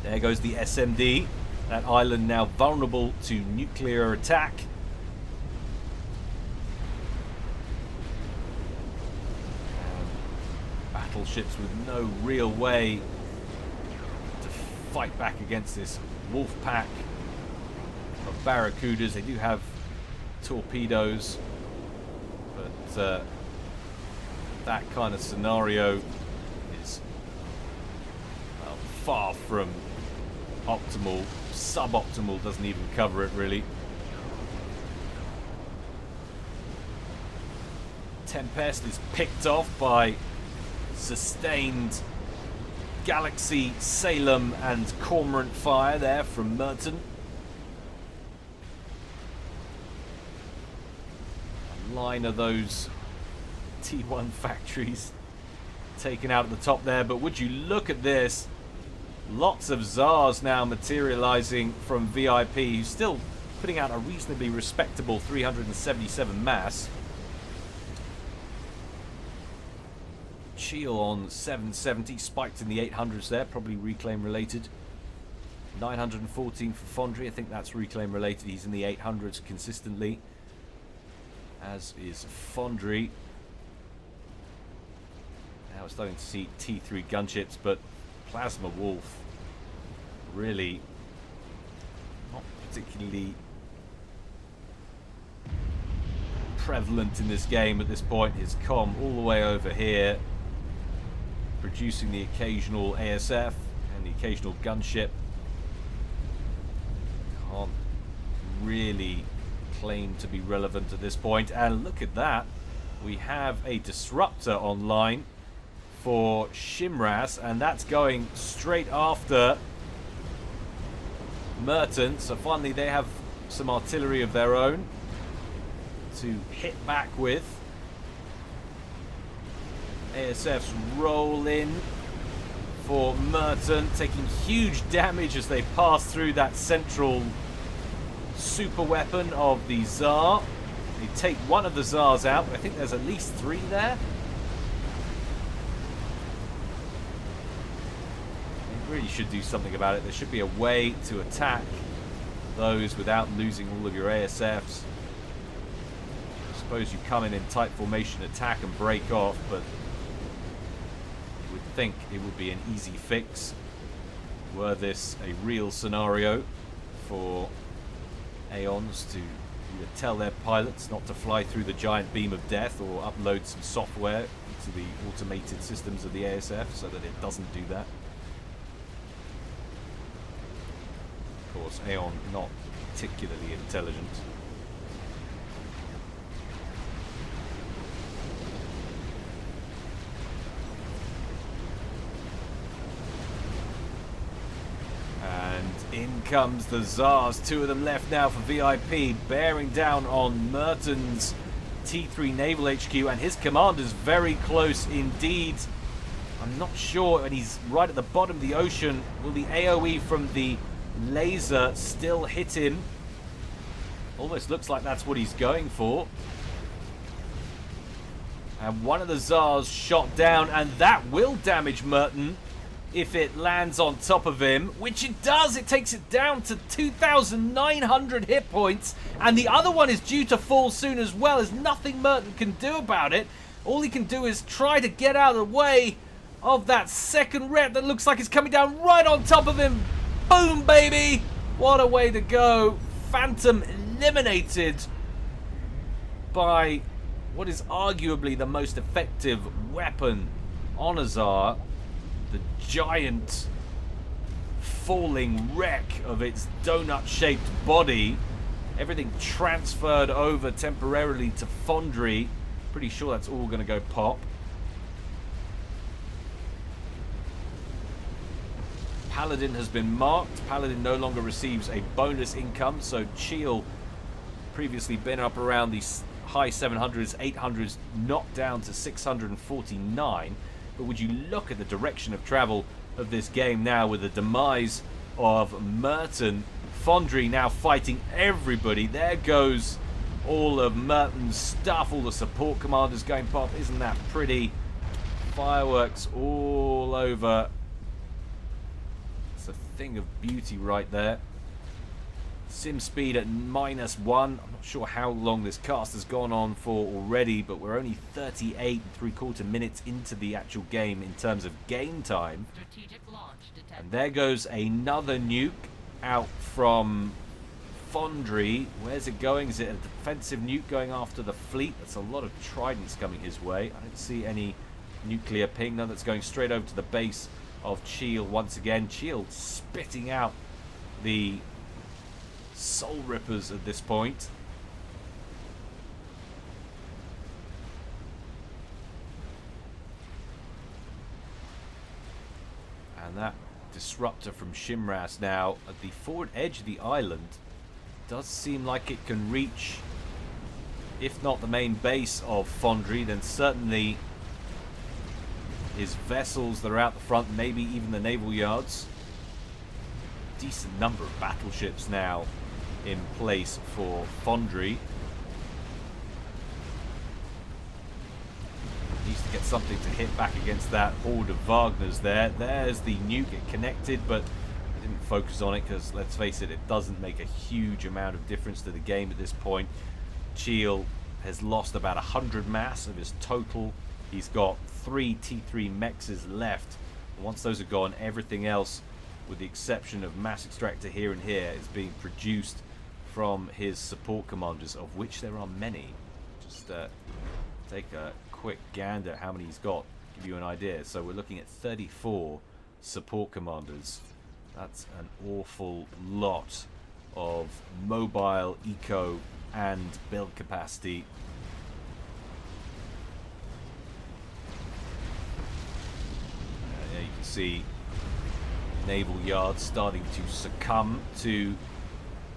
There goes the SMD. That island now vulnerable to nuclear attack. Battleships with no real way to fight back against this wolf pack of Barracudas. They do have torpedoes, but that kind of scenario is far from optimal. Suboptimal, doesn't even cover it really. Tempest is picked off by sustained Galaxy, Salem and Cormorant fire there from Merton. A line of those T1 factories taken out at the top there, but would you look at this? Lots of Tsars now materializing from VIP, who's still putting out a reasonably respectable 377 mass. Cheel on 770, spiked in the 800s there, probably reclaim related. 914 for Fondry, I think that's reclaim related. He's in the 800s consistently, as is Fondry. Now we're starting to see T3 gunships, but Plasma Wolf really not particularly prevalent in this game at this point. His comm all the way over here, producing the occasional ASF and the occasional gunship. Can't really claim to be relevant at this point. And look at that, we have a disruptor online for Shimras, and that's going straight after Merton. So finally they have some artillery of their own to hit back with. ASFs roll in for Merton, taking huge damage as they pass through that central super weapon of the Tsar. They take one of the Tsars out, but I think there's at least 3 there. They really should do something about it. There should be a way to attack those without losing all of your ASFs. I suppose you come in tight formation, attack and break off, but you would think it would be an easy fix were this a real scenario for Aeons to either tell their pilots not to fly through the giant beam of death or upload some software to the automated systems of the ASF so that it doesn't do that. Of course, Aeon not particularly intelligent. In comes the Tsars, 2 of them left now for VIP, bearing down on Merton's T3 Naval HQ, and his commander's very close indeed. I'm not sure, and he's right at the bottom of the ocean. Will the AoE from the laser still hit him? Almost looks like that's what he's going for. And one of the Tsars shot down, and that will damage Merton if it lands on top of him, which it does. It takes it down to 2,900 hit points, and the other one is due to fall soon as well. There's nothing Merton can do about it. All he can do is try to get out of the way of that second rep that looks like it's coming down right on top of him. Boom, baby! What a way to go. Phantom eliminated by what is arguably the most effective weapon on a Tsar. The giant falling wreck of its donut-shaped body. Everything transferred over temporarily to Foundry. Pretty sure that's all going to go pop. Paladin has been marked. Paladin no longer receives a bonus income, so Cheel, previously been up around the high 700s, 800s, knocked down to 649. But would you look at the direction of travel of this game now with the demise of Merton. Foundry now fighting everybody. There goes all of Merton's stuff, all the support commanders going pop. Isn't that pretty? Fireworks all over. It's a thing of beauty right there. Sim speed at -1. I'm not sure how long this cast has gone on for already, but we're only 38 3/4 minutes into the actual game in terms of game time. And there goes another nuke out from Foundry. Where's it going? Is it a defensive nuke going after the fleet? That's a lot of tridents coming his way. I don't see any nuclear ping. No, that's going straight over to the base of Cheel once again. Cheel spitting out the Soul Rippers at this point. And that disruptor from Shimras now at the forward edge of the island does seem like it can reach, if not the main base of Foundry, then certainly his vessels that are out the front, maybe even the naval yards. Decent number of battleships now in place for Foundry. Needs to get something to hit back against that horde of Wagners there. There's the nuke. It connected, but I didn't focus on it because, let's face it, it doesn't make a huge amount of difference to the game at this point. Cheel has lost about 100 mass of his total. He's got 3 T3 mexes left. And once those are gone, everything else, with the exception of mass extractor here and here, is being produced from his support commanders, of which there are many. Just take a quick gander at how many he's got, give you an idea. So we're looking at 34 support commanders. That's an awful lot of mobile, eco, and build capacity. There you can see naval yards starting to succumb to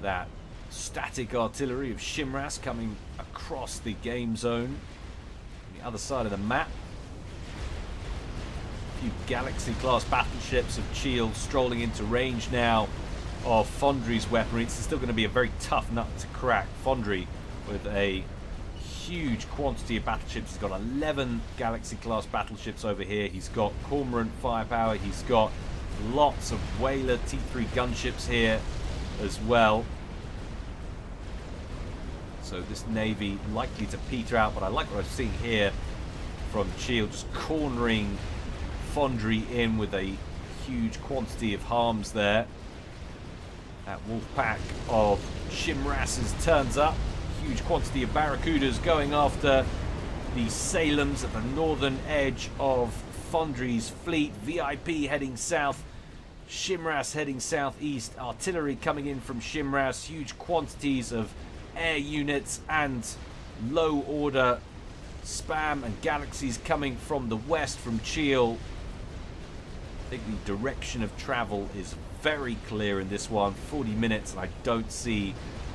that static artillery of Shimras coming across the game zone on the other side of the map. few Galaxy-class battleships of Cheel strolling into range now of Fondry's weaponry. It's still going to be a very tough nut to crack. Fondry with a huge quantity of battleships. He's got 11 Galaxy-class battleships over here. He's got Cormorant firepower. He's got lots of Whaler T3 gunships here as well. So this navy likely to peter out, but I like what I'm seeing here from Cheel, just cornering Fondry in with a huge quantity of harms there. That wolf pack of Shimrasses turns up. Huge quantity of Barracudas going after the Salems at the northern edge of Fondry's fleet. VIP heading south, Shimras heading southeast, artillery coming in from Shimras, huge quantities of air units and low order spam and galaxies coming from the west from Cheel. I think the direction of travel is very clear in this one. 40 minutes, and I don't see,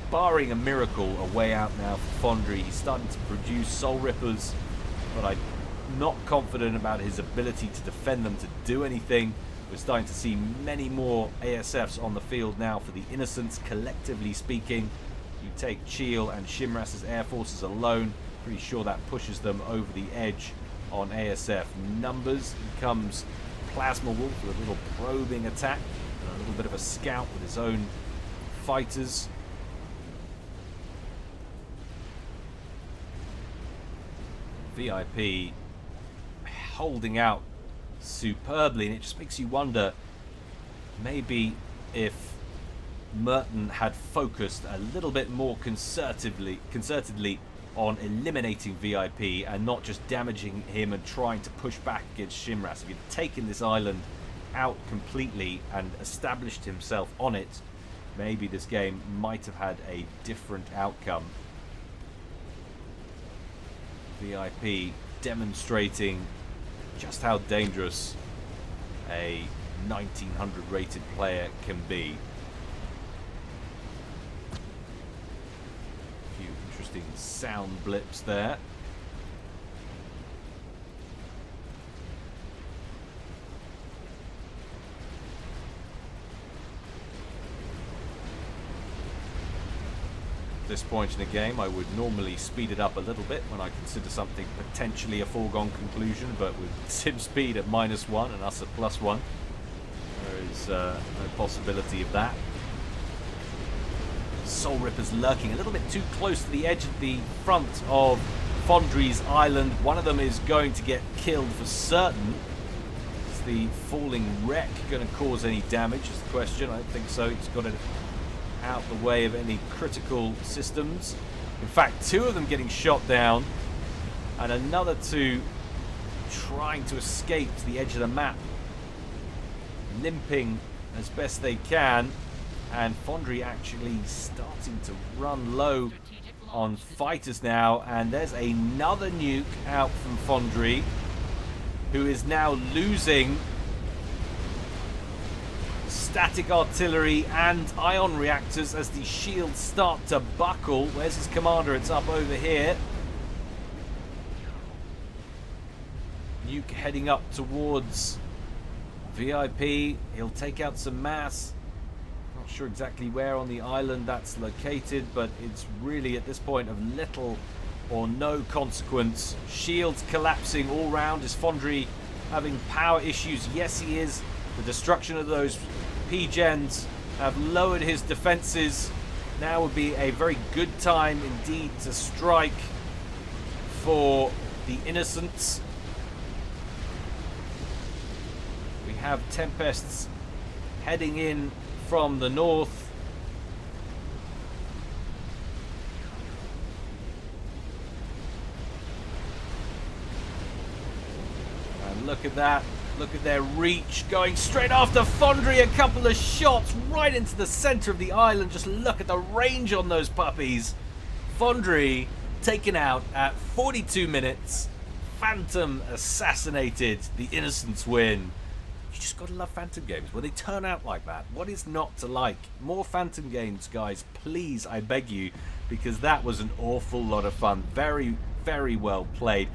barring a miracle, a way out now for Fondry. He's starting to produce Soul Rippers, but I'm not confident about his ability to defend them, to do anything. We're starting to see many more ASFs on the field now for the Innocents, collectively speaking. You take Cheel and Shimras's air forces alone, pretty sure that pushes them over the edge on ASF numbers. Here comes Plasma Wolf with a little probing attack and a little bit of a scout with his own fighters. VIP holding out superbly, and it just makes you wonder maybe if Merton had focused a little bit more concertedly on eliminating VIP and not just damaging him and trying to push back against Shimras. If he'd taken this island out completely and established himself on it, maybe this game might have had a different outcome. VIP demonstrating just how dangerous a 1900 rated player can be. A few interesting sound blips there. This point in the game, I would normally speed it up a little bit when I consider something potentially a foregone conclusion, but with sim speed at -1 and us at +1, there is no possibility of that. Soul Rippers lurking a little bit too close to the edge of the front of Fondry's island. One of them is going to get killed for certain. Is the falling wreck going to cause any damage is the question. I don't think so. It's got it out the way of any critical systems. In fact, 2 of them getting shot down and another 2 trying to escape to the edge of the map, limping as best they can, and Fondry actually starting to run low on fighters now, and there's another nuke out from Fondry, who is now losing static artillery and ion reactors as the shields start to buckle. Where's his commander? It's up over here. Nuke heading up towards VIP. He'll take out some mass. Not sure exactly where on the island that's located, but it's really at this point of little or no consequence. Shields collapsing all round. Is Fondry having power issues? Yes, he is. The destruction of those P-gens have lowered his defenses. Now would be a very good time indeed to strike for the Innocents. We have Tempests heading in from the north. And look at that. Look at their reach, going straight after Fondry. A couple of shots right into the center of the island. Just look at the range on those puppies. Fondry taken out at 42 minutes. Phantom assassinated. The Innocents win. You just gotta love Phantom games when they turn out like that. What is not to like? More Phantom games, guys, please, I beg you, because that was an awful lot of fun. Very, very well played.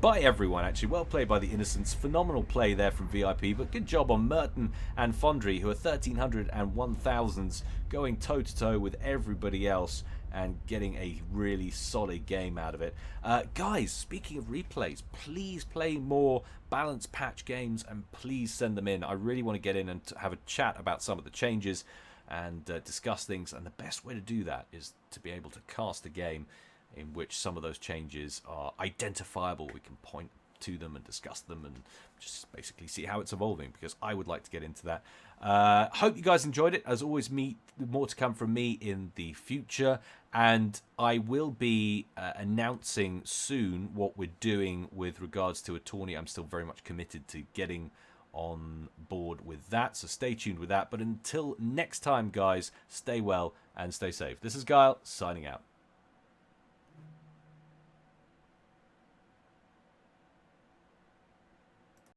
by everyone, actually. Well played by the Innocents. Phenomenal play there from VIP, but good job on Merton and Fondry, who are 1300 and 1000s, going toe-to-toe with everybody else and getting a really solid game out of it. Guys, speaking of replays, please play more balanced patch games and please send them in. I really want to get in and have a chat about some of the changes and discuss things, and the best way to do that is to be able to cast a game in which some of those changes are identifiable. We can point to them and discuss them and just basically see how it's evolving, because I would like to get into that. Hope you guys enjoyed it. As always, more to come from me in the future, and I will be announcing soon what we're doing with regards to a tourney. I'm still very much committed to getting on board with that, so stay tuned with that. But until next time, guys, stay well and stay safe. This is Guile, signing out.